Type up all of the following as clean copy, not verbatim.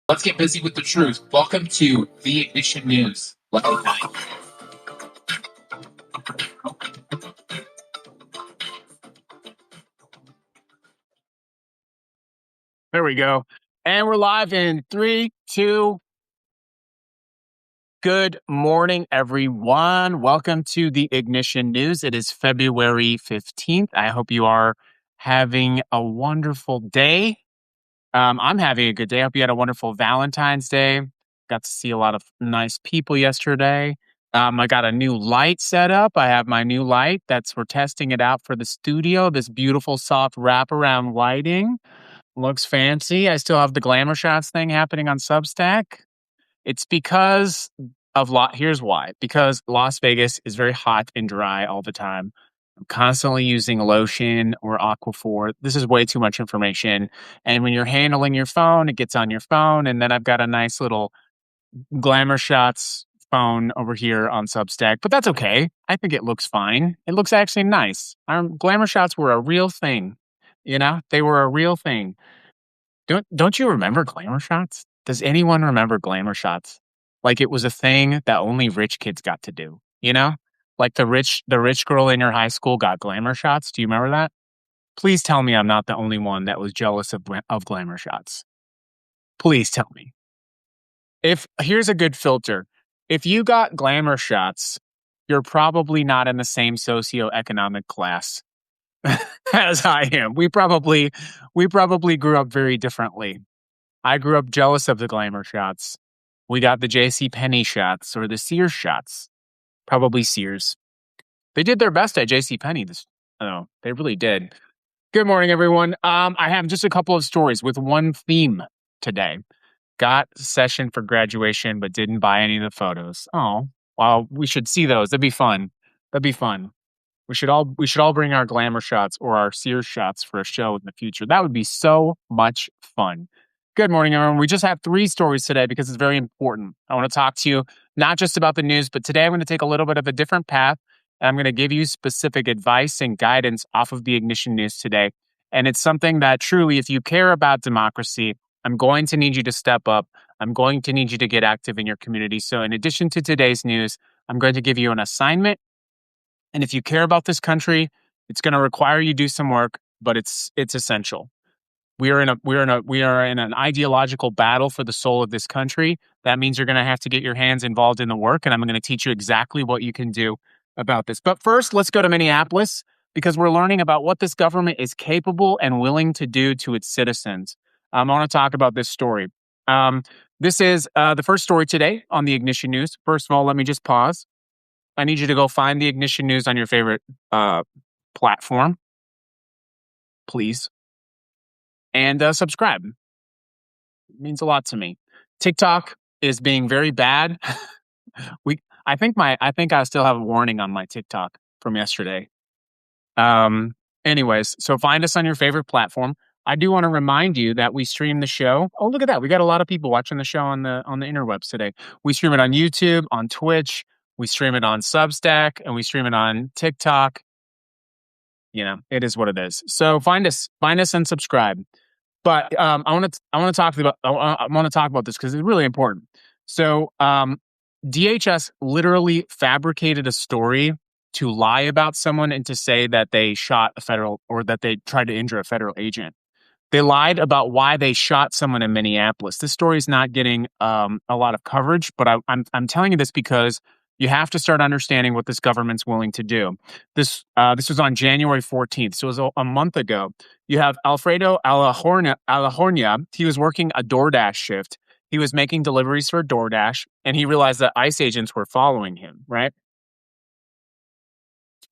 Let's get busy with the truth. Welcome to the Ignition News. Lucky night. There we go. And we're live in 3, 2. Good morning, everyone. Welcome to the Ignition News. It is February 15th. I hope you are having a wonderful day. I'm having a good day. I hope you had a wonderful Valentine's Day. Got to see a lot of nice people yesterday. I got a new light set up. I have my new light. We're testing it out for the studio. This beautiful soft wraparound lighting. Looks fancy. I still have the glamour shots thing happening on Substack. It's because of here's why. Because Las Vegas is very hot and dry all the time. I'm constantly using lotion or Aquaphor. This is way too much information. And when you're handling your phone, it gets on your phone. And then I've got a nice little glamour shots phone over here on Substack, but that's okay. I think it looks fine. It looks actually nice. Glamour shots were a real thing. They were a real thing. Don't you remember glamour shots? Does anyone remember glamour shots? Like it was a thing that only rich kids got to do, Like the rich girl in your high school got glamour shots. Do you remember that? Please tell me I'm not the only one that was jealous of glamour shots. Please tell me. Here's a good filter. If you got glamour shots, you're probably not in the same socioeconomic class as I am. We probably grew up very differently. I grew up jealous of the glamour shots. We got the JCPenney shots or the Sears shots. Probably Sears. They did their best at JCPenney. They really did. Good morning, everyone. I have just a couple of stories with one theme today. Got session for graduation, but didn't buy any of the photos. Oh, well, we should see those. That'd be fun. We should all bring our glamour shots or our Sears shots for a show in the future. That would be so much fun. Good morning, everyone. We just have 3 stories today because it's very important. I want to talk to you not just about the news, but today I'm going to take a little bit of a different path, and I'm going to give you specific advice and guidance off of the Ignition News today. And it's something that truly, if you care about democracy, I'm going to need you to step up. I'm going to need you to get active in your community. So in addition to today's news, I'm going to give you an assignment. And if you care about this country, it's going to require you do some work, but it's essential. We are in an ideological battle for the soul of this country. That means you're going to have to get your hands involved in the work, and I'm going to teach you exactly what you can do about this. But first, let's go to Minneapolis because we're learning about what this government is capable and willing to do to its citizens. I want to talk about this story. This is the first story today on the Ignition News. First of all, let me just pause. I need you to go find the Ignition News on your favorite platform, please. And subscribe. It means a lot to me. TikTok is being very bad. I think I still have a warning on my TikTok from yesterday. Anyways, so find us on your favorite platform. I do want to remind you that we stream the show. Oh, look at that. We got a lot of people watching the show on the interwebs today. We stream it on YouTube, on Twitch, we stream it on Substack, and we stream it on TikTok. It is what it is. So find us and subscribe. But I want to talk about this because it's really important. So DHS literally fabricated a story to lie about someone and to say that they shot a federal or that they tried to injure a federal agent. They lied about why they shot someone in Minneapolis. This story is not getting a lot of coverage, but I'm telling you this because you have to start understanding what this government's willing to do. This was on January 14th, so it was a month ago. You have Alfredo Alahornia. He was working a DoorDash shift. He was making deliveries for DoorDash, and he realized that ICE agents were following him, right?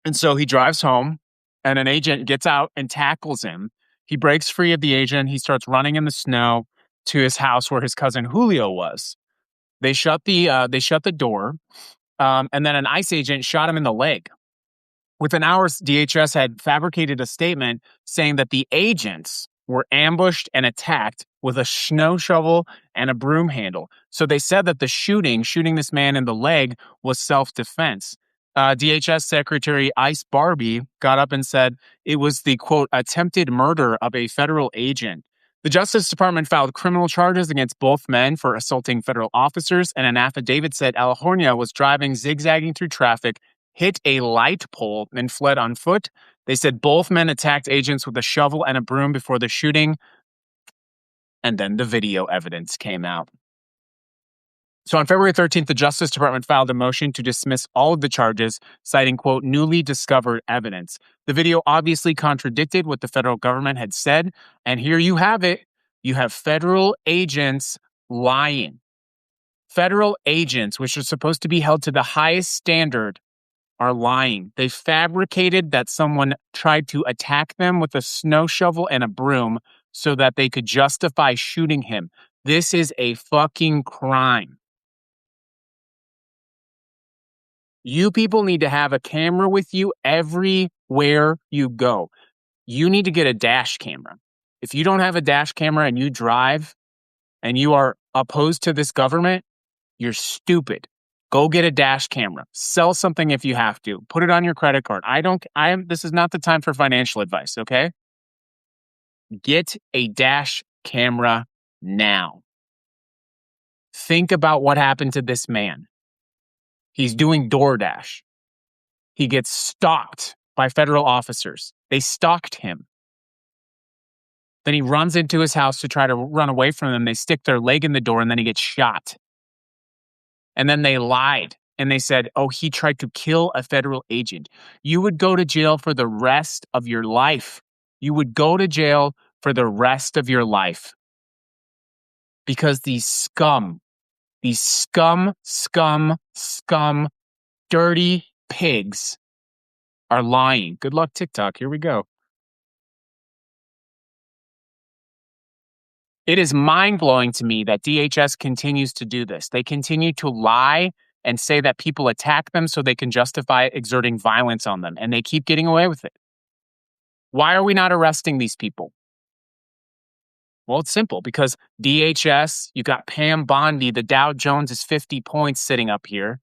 And so he drives home, and an agent gets out and tackles him. He breaks free of the agent. He starts running in the snow to his house where his cousin Julio was. They shut the door. And then an ICE agent shot him in the leg. Within hours, DHS had fabricated a statement saying that the agents were ambushed and attacked with a snow shovel and a broom handle. So they said that the shooting this man in the leg was self-defense. DHS Secretary Ice Barbie got up and said it was the, quote, attempted murder of a federal agent. The Justice Department filed criminal charges against both men for assaulting federal officers, and an affidavit said Alhornia was driving zigzagging through traffic, hit a light pole, and fled on foot. They said both men attacked agents with a shovel and a broom before the shooting, and then the video evidence came out. So on February 13th, the Justice Department filed a motion to dismiss all of the charges, citing, quote, newly discovered evidence. The video obviously contradicted what the federal government had said, and here you have it. You have federal agents lying. Federal agents, which are supposed to be held to the highest standard, are lying. They fabricated that someone tried to attack them with a snow shovel and a broom so that they could justify shooting him. This is a fucking crime. You people need to have a camera with you everywhere you go. You need to get a dash camera. If you don't have a dash camera and you drive and you are opposed to this government, you're stupid. Go get a dash camera. Sell something if you have to. Put it on your credit card. This is not the time for financial advice, okay? Get a dash camera now. Think about what happened to this man. He's doing DoorDash. He gets stalked by federal officers. They stalked him. Then he runs into his house to try to run away from them. They stick their leg in the door and then he gets shot. And then they lied and they said, oh, he tried to kill a federal agent. You would go to jail for the rest of your life. You would go to jail for the rest of your life. Because these scum, dirty pigs are lying. Good luck, TikTok. Here we go. It is mind-blowing to me that DHS continues to do this. They continue to lie and say that people attack them so they can justify exerting violence on them, and they keep getting away with it. Why are we not arresting these people? Well, it's simple, because DHS, you got Pam Bondi, the Dow Jones is 50 points sitting up here.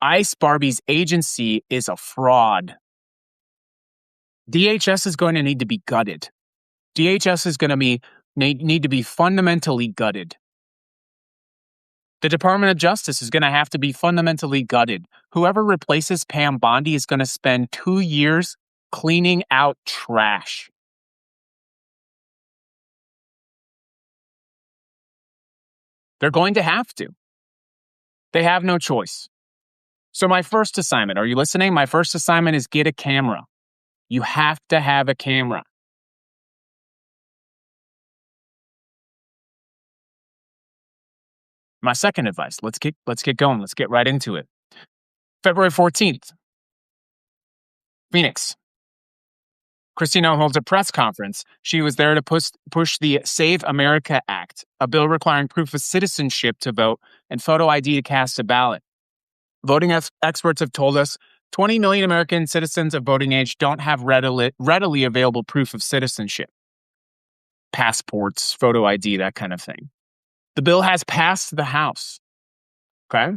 Ice Barbie's agency is a fraud. DHS is going to need to be gutted. DHS is going to need to be fundamentally gutted. The Department of Justice is going to have to be fundamentally gutted. Whoever replaces Pam Bondi is going to spend 2 years cleaning out trash. They're going to have to. They have no choice. So my first assignment, are you listening? My first assignment is get a camera. You have to have a camera. My second advice, let's get going. Let's get right into it. February 14th, Phoenix. Kristi Noem holds a press conference. She was there to push the Save America Act, a bill requiring proof of citizenship to vote and photo ID to cast a ballot. Voting experts have told us 20 million American citizens of voting age don't have readily available proof of citizenship. Passports, photo ID, that kind of thing. The bill has passed the House. Okay?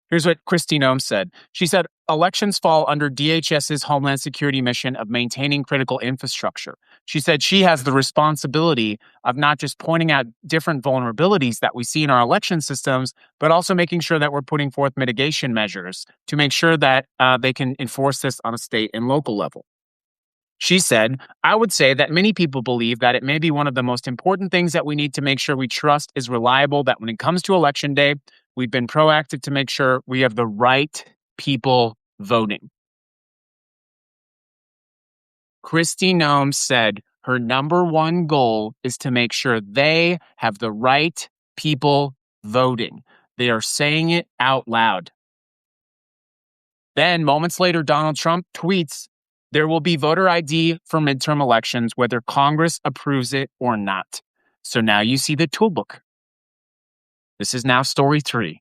Here's what Kristi Noem said. She said, elections fall under DHS's Homeland Security mission of maintaining critical infrastructure. She said she has the responsibility of not just pointing out different vulnerabilities that we see in our election systems, but also making sure that we're putting forth mitigation measures to make sure that they can enforce this on a state and local level. She said, I would say that many people believe that it may be one of the most important things that we need to make sure we trust is reliable, that when it comes to election day, we've been proactive to make sure we have the right people voting. Kristi Noem said her number one goal is to make sure they have the right people voting. They are saying it out loud. Then, moments later, Donald Trump tweets, there will be voter ID for midterm elections, whether Congress approves it or not. So now you see the toolbook. This is now story 3.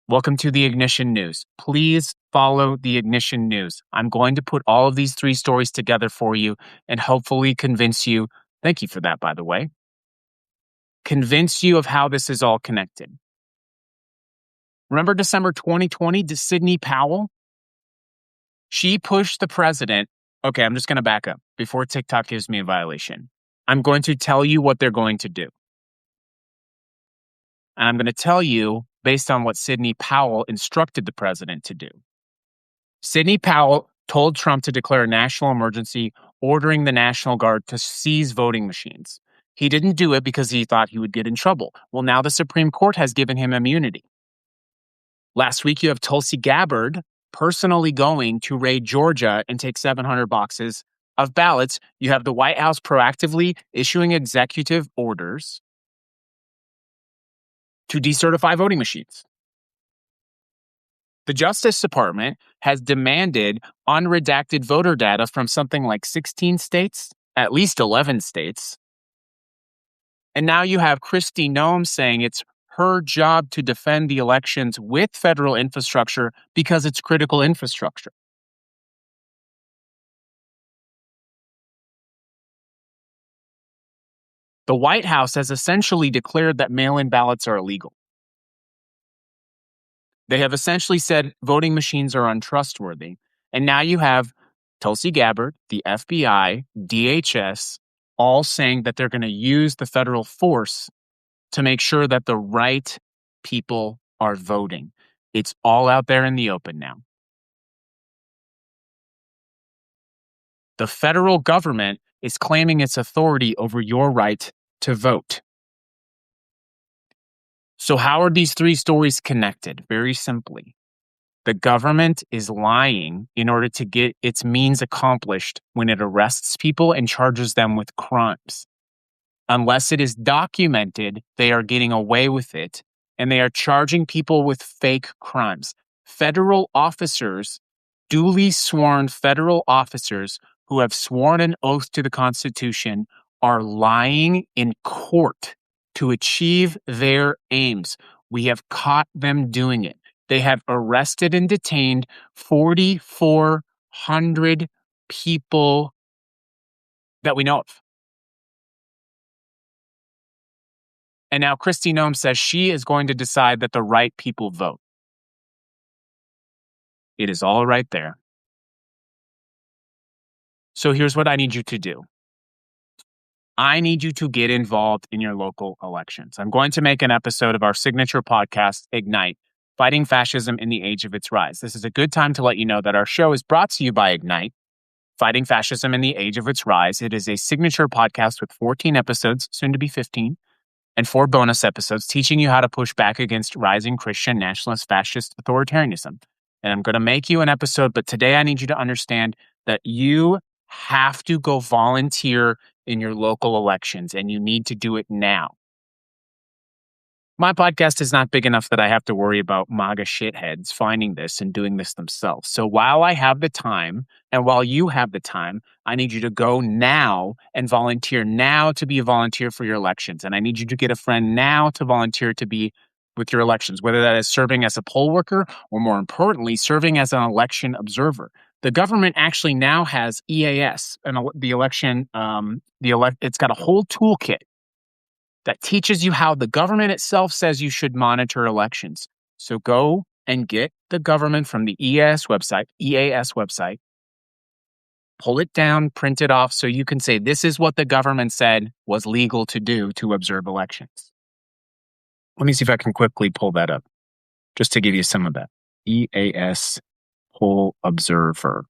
Welcome to the Ignition News. Please follow the Ignition News. I'm going to put all of these 3 stories together for you and hopefully convince you, thank you for that, by the way, convince you of how this is all connected. Remember December 2020, Sidney Powell? She pushed the president Okay, I'm just going to back up before TikTok gives me a violation. I'm going to tell you what they're going to do. And I'm going to tell you based on what Sidney Powell instructed the president to do. Sidney Powell told Trump to declare a national emergency, ordering the National Guard to seize voting machines. He didn't do it because he thought he would get in trouble. Well, now the Supreme Court has given him immunity. Last week, you have Tulsi Gabbard personally going to raid Georgia and take 700 boxes of ballots. You have the White House proactively issuing executive orders to decertify voting machines. The Justice Department has demanded unredacted voter data from something like 16 states, at least 11 states. And now you have Kristi Noem saying it's her job to defend the elections with federal infrastructure because it's critical infrastructure. The White House has essentially declared that mail-in ballots are illegal. They have essentially said voting machines are untrustworthy. And now you have Tulsi Gabbard, the FBI, DHS, all saying that they're going to use the federal force to make sure that the right people are voting. It's all out there in the open now. The federal government is claiming its authority over your right to vote. So how are these three stories connected? Very simply. The government is lying in order to get its means accomplished when it arrests people and charges them with crimes. Unless it is documented, they are getting away with it, and they are charging people with fake crimes. Federal officers, duly sworn federal officers who have sworn an oath to the Constitution, are lying in court to achieve their aims. We have caught them doing it. They have arrested and detained 4,400 people that we know of. And now Kristi Noem says she is going to decide that the right people vote. It is all right there. So here's what I need you to do. I need you to get involved in your local elections. I'm going to make an episode of our signature podcast, Ignite, Fighting Fascism in the Age of Its Rise. This is a good time to let you know that our show is brought to you by Ignite, Fighting Fascism in the Age of Its Rise. It is a signature podcast with 14 episodes, soon to be 15, and 4 bonus episodes teaching you how to push back against rising Christian nationalist fascist authoritarianism. And I'm going to make you an episode, but today I need you to understand that you have to go volunteer in your local elections, and you need to do it now. My podcast is not big enough that I have to worry about MAGA shitheads finding this and doing this themselves. So while I have the time, and while you have the time, I need you to go now and volunteer now to be a volunteer for your elections. And I need you to get a friend now to volunteer to be with your elections, whether that is serving as a poll worker or, more importantly, serving as an election observer. The government actually now has EAS, and the election, it's got a whole toolkit that teaches you how the government itself says you should monitor elections. So go and get the government from the EAS website, pull it down, print it off so you can say, this is what the government said was legal to do to observe elections. Let me see if I can quickly pull that up, just to give you some of that. EAS Poll Observer.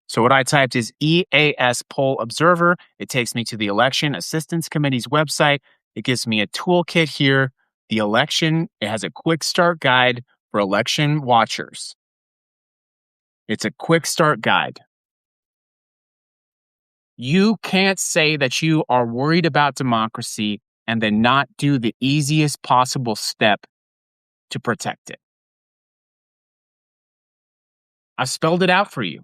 So what I typed is EAS Poll Observer. It takes me to the Election Assistance Committee's website. It gives me a toolkit here. The election, it has a quick start guide for election watchers. It's a quick start guide. You can't say that you are worried about democracy and then not do the easiest possible step to protect it. I've spelled it out for you.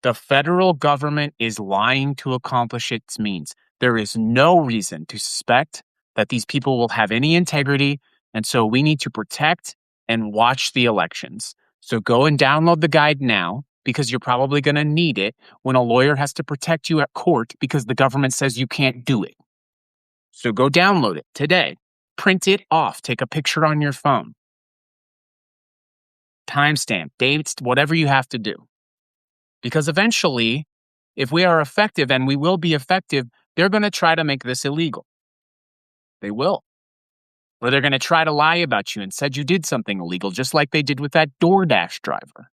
The federal government is lying to accomplish its means. There is no reason to suspect that these people will have any integrity, and so we need to protect and watch the elections. So go and download the guide now, because you're probably going to need it when a lawyer has to protect you at court because the government says you can't do it. So go download it today. Print it off. Take a picture on your phone. Timestamp, dates, whatever you have to do. Because eventually, if we are effective, and we will be effective, they're going to try to make this illegal. They will. Or they're going to try to lie about you and said you did something illegal, just like they did with that DoorDash driver.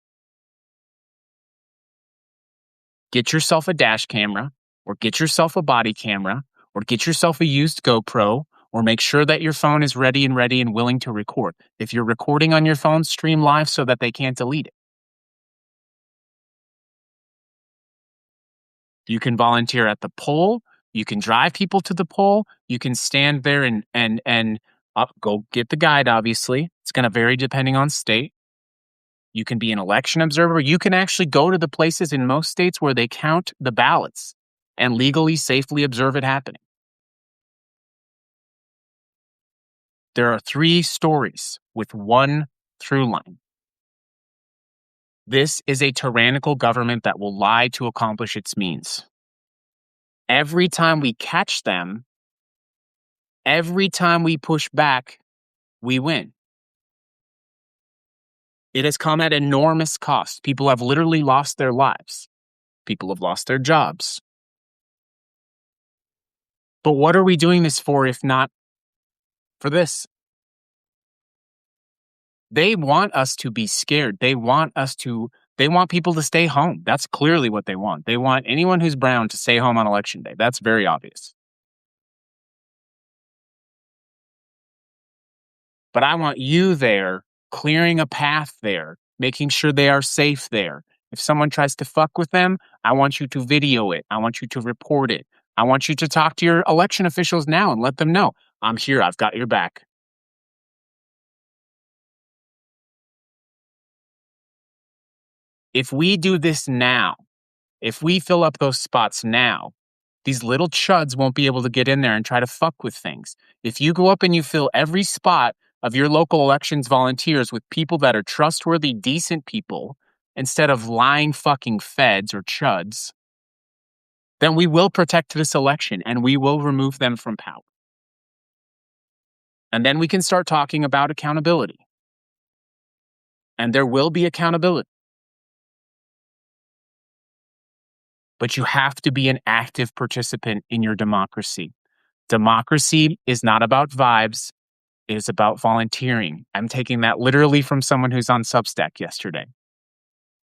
Get yourself a dash camera, or get yourself a body camera, or get yourself a used GoPro, or make sure that your phone is ready and willing to record. If you're recording on your phone, stream live so that they can't delete it. You can volunteer at the poll. You can drive people to the poll. You can stand there and go get the guide, obviously. It's going to vary depending on state. You can be an election observer. You can actually go to the places in most states where they count the ballots and legally, safely observe it happening. There are 3 stories with one through line. This is a tyrannical government that will lie to accomplish its means. Every time we catch them, every time we push back, we win. It has come at enormous cost. People have literally lost their lives. People have lost their jobs. But what are we doing this for if not for this? They want us to be scared. They want people to stay home. That's clearly what they want. They want anyone who's brown to stay home on election day. That's very obvious. But I want you there, clearing a path there, making sure they are safe there. If someone tries to fuck with them, I want you to video it. I want you to report it. I want you to talk to your election officials now and let them know, I'm here. I've got your back. If we do this now, if we fill up those spots now, these little chuds won't be able to get in there and try to fuck with things. If you go up and you fill every spot of your local elections volunteers with people that are trustworthy, decent people, instead of lying fucking feds or chuds, then we will protect this election and we will remove them from power. And then we can start talking about accountability. And there will be accountability. But you have to be an active participant in your democracy. Democracy is not about vibes. It is about volunteering. I'm taking that literally from someone who's on Substack yesterday.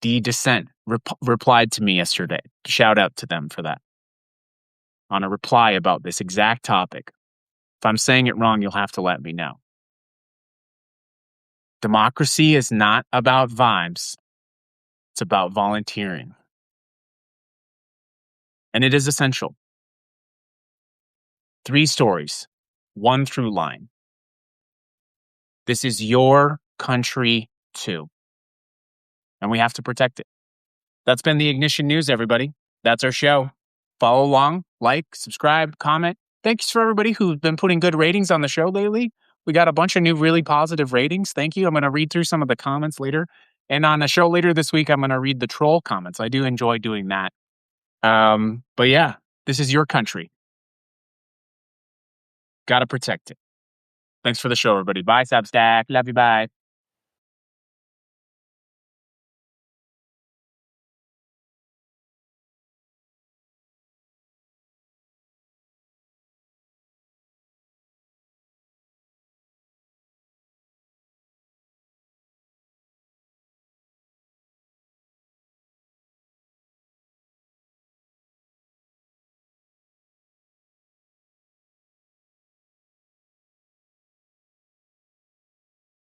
D Dissent replied to me yesterday. Shout out to them for that. On a reply about this exact topic. If I'm saying it wrong, you'll have to let me know. Democracy is not about vibes. It's about volunteering. And it is essential. 3 stories, 1 through line. This is your country too. And we have to protect it. That's been the Ignition News, everybody. That's our show. Follow along, like, subscribe, comment. Thanks for everybody who's been putting good ratings on the show lately. We got a bunch of new really positive ratings. Thank you. I'm going to read through some of the comments later. And on a show later this week, I'm going to read the troll comments. I do enjoy doing that. But yeah, this is your country. Got to protect it. Thanks for the show, everybody. Bye, Substack. Love you. Bye.